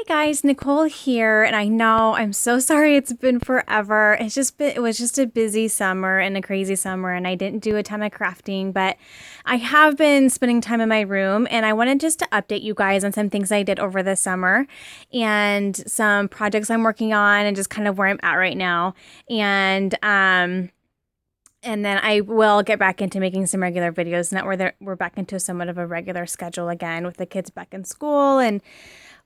Hey guys, Nicole here, and I know I'm so sorry it's been forever. It was just a busy summer and a crazy summer, and I didn't do a ton of crafting, but I have been spending time in my room, and I wanted just to update you guys on some things I did over the summer and some projects I'm working on and just kind of where I'm at right now. And then I will get back into making some regular videos. Now we're back into somewhat of a regular schedule again with the kids back in school and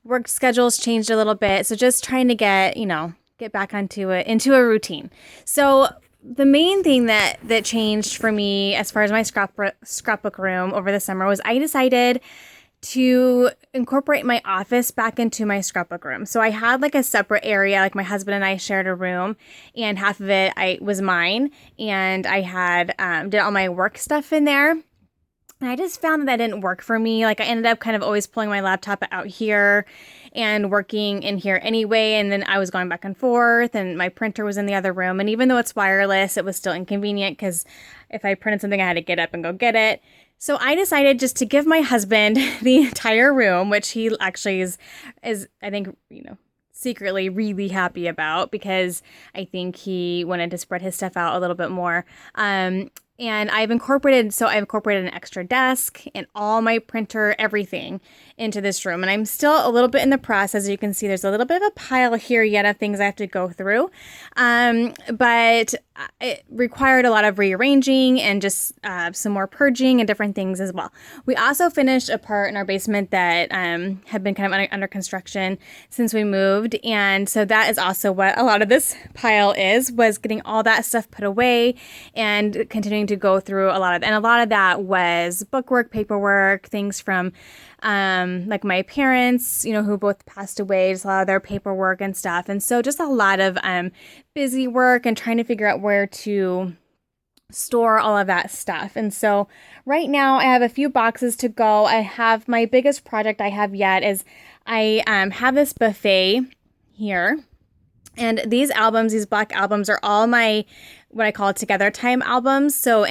work schedules changed a little bit. So just trying to get back into a routine. So the main thing that changed for me as far as my scrapbook room over the summer was I decided to incorporate my office back into my scrapbook room. So I had like a separate area, like my husband and I shared a room, and half of it I was mine, and I had did all my work stuff in there. And I just found that didn't work for me. Like I ended up kind of always pulling my laptop out here and working in here anyway. And then I was going back and forth, and my printer was in the other room. And even though it's wireless, it was still inconvenient because if I printed something, I had to get up and go get it. So I decided just to give my husband the entire room, which he actually is I think, secretly really happy about because I think he wanted to spread his stuff out a little bit more. And I've incorporated an extra desk and all my printer, everything into this room. And I'm still a little bit in the process. As you can see, there's a little bit of a pile here yet of things I have to go through. But it required a lot of rearranging and just some more purging and different things as well. We also finished a part in our basement that had been kind of under construction since we moved. And so that is also what a lot of this pile was getting all that stuff put away and continuing to go through a lot of that was bookwork, paperwork, things from like my parents, who both passed away, just a lot of their paperwork and stuff. And so just a lot of busy work and trying to figure out where to store all of that stuff. And so right now I have a few boxes to go. I have my biggest project I have yet is I have this buffet here. And these black albums are all my, what I call Together Time albums. So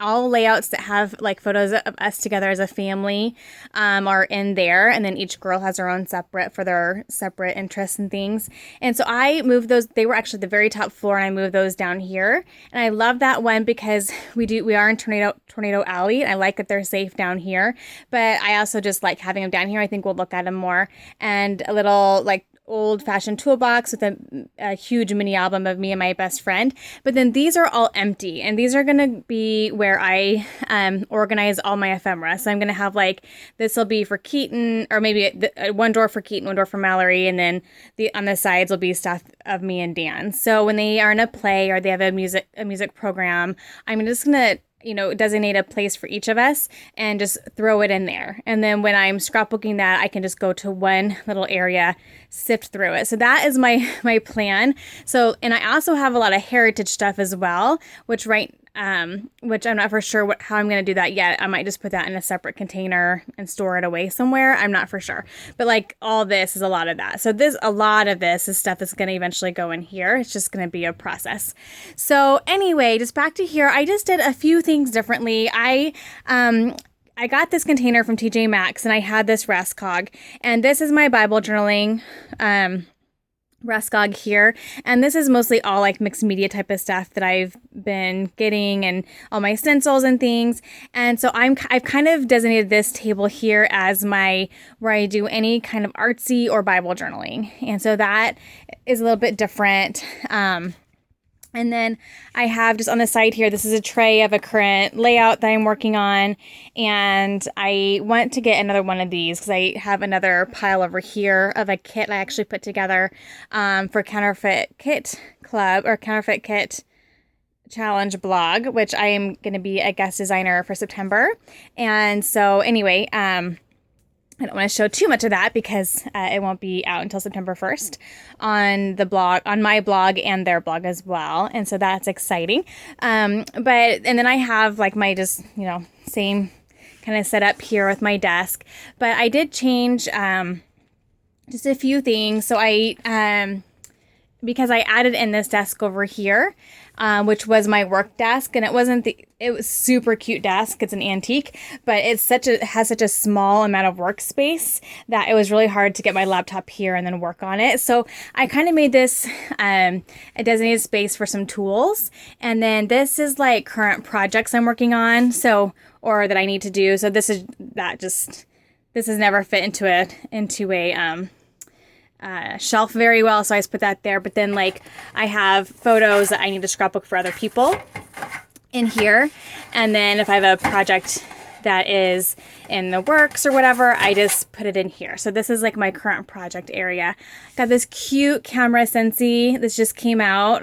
all layouts that have like photos of us together as a family are in there. And then each girl has her own for their separate interests and things. And so I moved those. They were actually the very top floor, and I moved those down here. And I love that one because we are in Tornado Alley, and I like that they're safe down here. But I also just like having them down here. I think we'll look at them more. And a little like old-fashioned toolbox with a huge mini album of me and my best friend. But then these are all empty, and these are going to be where I organize all my ephemera. So I'm going to have like, this will be for Keaton, or maybe one drawer for Keaton, one drawer for Mallory, and then on the sides will be stuff of me and Dan. So when they are in a play or they have a music program, I'm just going to designate a place for each of us and just throw it in there. And then when I'm scrapbooking that, I can just go to one little area, sift through it. So that is my plan. So, and I also have a lot of heritage stuff as well, which which I'm not for sure how I'm going to do that yet. I might just put that in a separate container and store it away somewhere. I'm not for sure. But like all this is a lot of that. So a lot of this is stuff that's going to eventually go in here. It's just going to be a process. So anyway, just back to here. I just did a few things differently. I got this container from TJ Maxx, and I had this Raskog, and this is my Bible journaling Raskog here, and this is mostly all like mixed media type of stuff that I've been getting, and all my stencils and things. And so I've kind of designated this table here as where I do any kind of artsy or Bible journaling, and so that is a little bit different. And then I have just on the side here, this is a tray of a current layout that I'm working on. And I want to get another one of these because I have another pile over here of a kit I actually put together for Counterfeit Kit Club or Counterfeit Kit Challenge blog, which I am going to be a guest designer for September. And so anyway, I don't want to show too much of that because it won't be out until September 1st on my blog and their blog as well. And so that's exciting. And then I have like my just, same kind of setup here with my desk, but I did change just a few things. So I because I added in this desk over here, which was my work desk, and it was super cute desk. It's an antique, but has such a small amount of workspace that it was really hard to get my laptop here and then work on it. So I kind of made this a designated space for some tools, and then this is like current projects I'm working on, or that I need to do. So this has never fit into a shelf very well, so I just put that there. But then like I have photos that I need to scrapbook for other people in here, and then if I have a project that is in the works or whatever, I just put it in here. So this is like my current project area. Got this cute camera Scentsy. This just came out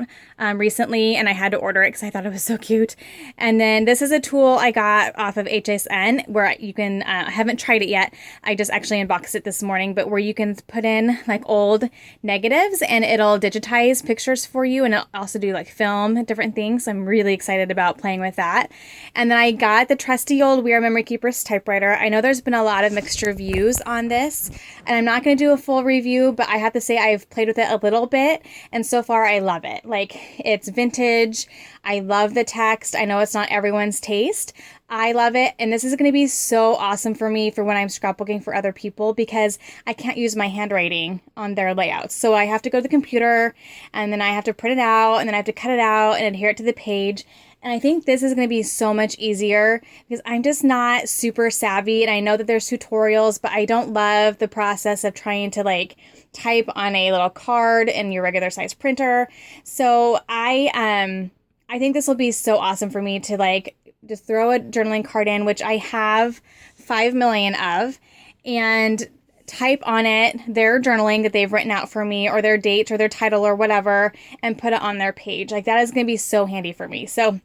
recently, and I had to order it because I thought it was so cute. And then this is a tool I got off of HSN where you can, I haven't tried it yet. I just actually unboxed it this morning, but where you can put in like old negatives and it'll digitize pictures for you, and it'll also do like film, different things. So I'm really excited about playing with that. And then I got the trusty old We Are Memory Keepers typewriter. I know there's been a lot of mixed reviews on this, and I'm not going to do a full review, but I have to say I've played with it a little bit, and so far I love it. Like, it's vintage. I love the text. I know it's not everyone's taste. I love it, and this is going to be so awesome for me for when I'm scrapbooking for other people, because I can't use my handwriting on their layouts. So I have to go to the computer, and then I have to print it out, and then I have to cut it out and adhere it to the page. And I think this is going to be so much easier because I'm just not super savvy, and I know that there's tutorials, but I don't love the process of trying to like type on a little card in your regular size printer. So I think this will be so awesome for me to like just throw a journaling card in, which I have 5 million of, and type on it their journaling that they've written out for me, or their date or their title or whatever, and put it on their page. Like, that is going to be so handy for me. So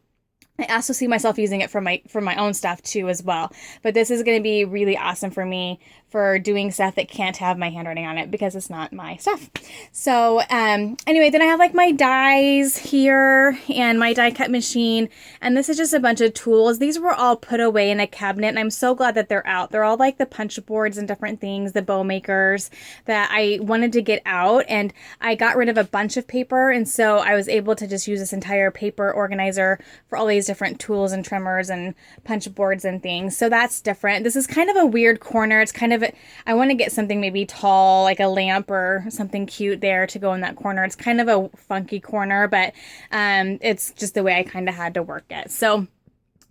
I also see myself using it for my own stuff too as well. But this is going to be really awesome for me for doing stuff that can't have my handwriting on it because it's not my stuff. So anyway, then I have like my dies here and my die cut machine. And this is just a bunch of tools. These were all put away in a cabinet, and I'm so glad that they're out. They're all like the punch boards and different things, the bow makers that I wanted to get out. And I got rid of a bunch of paper. And so I was able to just use this entire paper organizer for all these different tools and trimmers and punch boards and things. So that's different. This is kind of a weird corner. It's kind of, I want to get something maybe tall, like a lamp or something cute there to go in that corner. It's kind of a funky corner, but it's just the way I kind of had to work it. So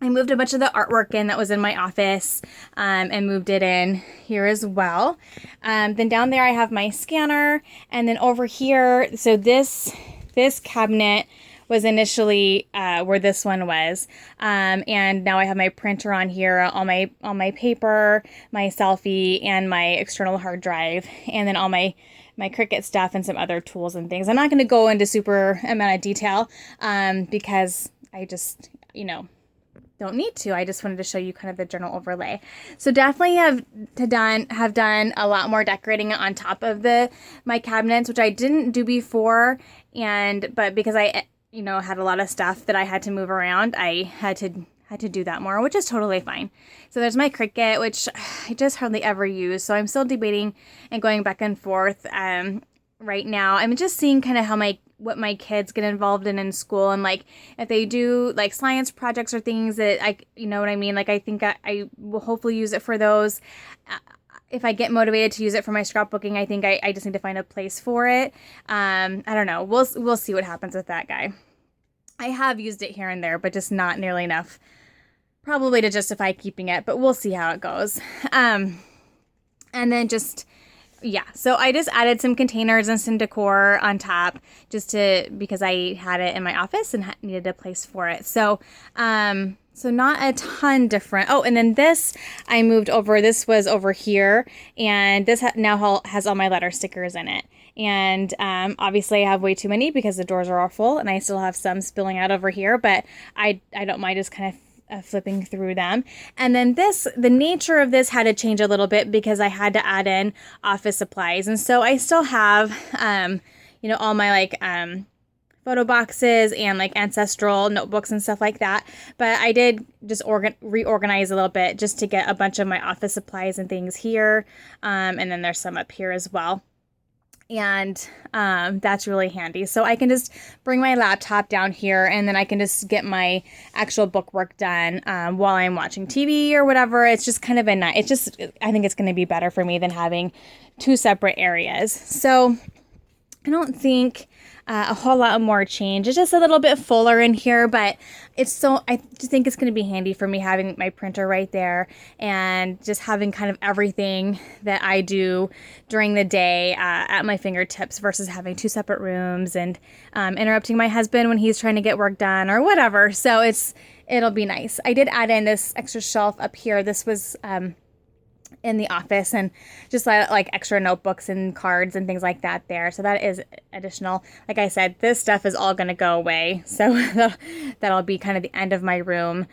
I moved a bunch of the artwork in that was in my office and moved it in here as well. Then down there I have my scanner, and then over here, so this cabinet was initially where this one was, and now I have my printer on here, all my paper, my selfie, and my external hard drive, and then all my Cricut stuff and some other tools and things. I'm not going to go into super amount of detail because I just, don't need to. I just wanted to show you kind of the journal overlay. So definitely have done a lot more decorating on top of my cabinets, which I didn't do before, but because I had a lot of stuff that I had to move around, I had to do that more, which is totally fine. So there's my Cricut, which I just hardly ever use. So I'm still debating and going back and forth right now. I'm just seeing kind of what my kids get involved in school, and like if they do like science projects or things that what I mean? Like, I think I will hopefully use it for those. If I get motivated to use it for my scrapbooking, I think I just need to find a place for it. I don't know. We'll see what happens with that guy. I have used it here and there, but just not nearly enough probably to justify keeping it, but we'll see how it goes. And then so I just added some containers and some decor on top because I had it in my office and needed a place for it. So not a ton different. Oh, and then this I moved over. This was over here, and this now has all my letter stickers in it. And obviously I have way too many because the doors are all full, and I still have some spilling out over here, but I don't mind just kind of flipping through them. And then the nature of this had to change a little bit because I had to add in office supplies. And so I still have, all my photo boxes and like ancestral notebooks and stuff like that. But I did just reorganize a little bit just to get a bunch of my office supplies and things here. And then there's some up here as well. And that's really handy. So I can just bring my laptop down here and then I can just get my actual book work done while I'm watching TV or whatever. It's just kind of a nice, I think it's going to be better for me than having two separate areas. So I don't think a whole lot more change. It's just a little bit fuller in here, but I just think it's going to be handy for me having my printer right there and just having kind of everything that I do during the day at my fingertips versus having two separate rooms and interrupting my husband when he's trying to get work done or whatever. So it'll be nice. I did add in this extra shelf up here. This was in the office and just like extra notebooks and cards and things like that there. So that is additional. Like I said, this stuff is all going to go away. So that'll be kind of the end of my room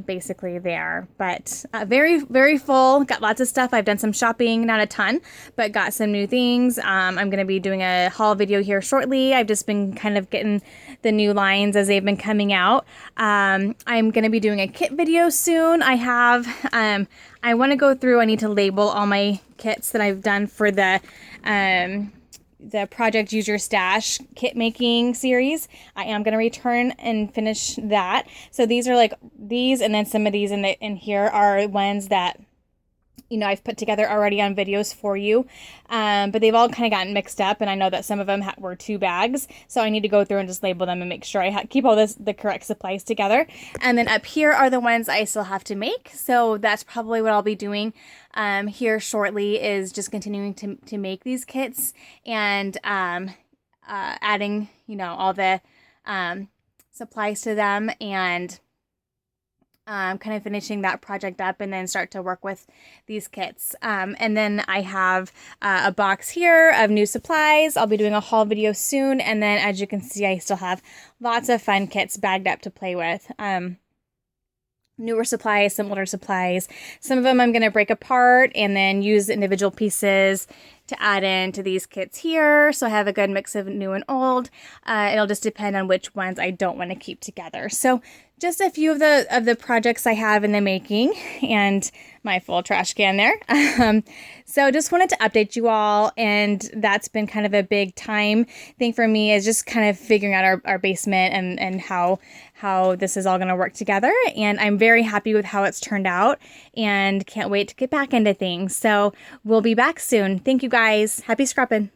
basically there. But very, very full. Got lots of stuff. I've done some shopping, not a ton, but got some new things. I'm going to be doing a haul video here shortly. I've just been kind of getting the new lines as they've been coming out. I'm going to be doing a kit video soon. I want to go through, I need to label all my kits that I've done for the Project Use Your Stash kit making series. I am going to return and finish that. So these are like these, and then some of these in here are ones that, you know, I've put together already on videos for you, but they've all kind of gotten mixed up, and I know that some of them were 2 bags, so I need to go through and just label them and make sure I keep all the correct supplies together. And then up here are the ones I still have to make, so that's probably what I'll be doing here shortly, is just continuing to make these kits and adding, you know, all the supplies to them and kind of finishing that project up and then start to work with these kits. And then I have a box here of new supplies. I'll be doing a haul video soon. And then as you can see, I still have lots of fun kits bagged up to play with. Newer supplies, some older supplies. Some of them I'm going to break apart and then use individual pieces to add into these kits here. So I have a good mix of new and old. It'll just depend on which ones I don't want to keep together. So just a few of the projects I have in the making and my full trash can there. So just wanted to update you all, and that's been kind of a big time thing for me, is just kind of figuring out our basement and how this is all going to work together. And I'm very happy with how it's turned out and can't wait to get back into things. So we'll be back soon. Thank you guys. Happy scrapping.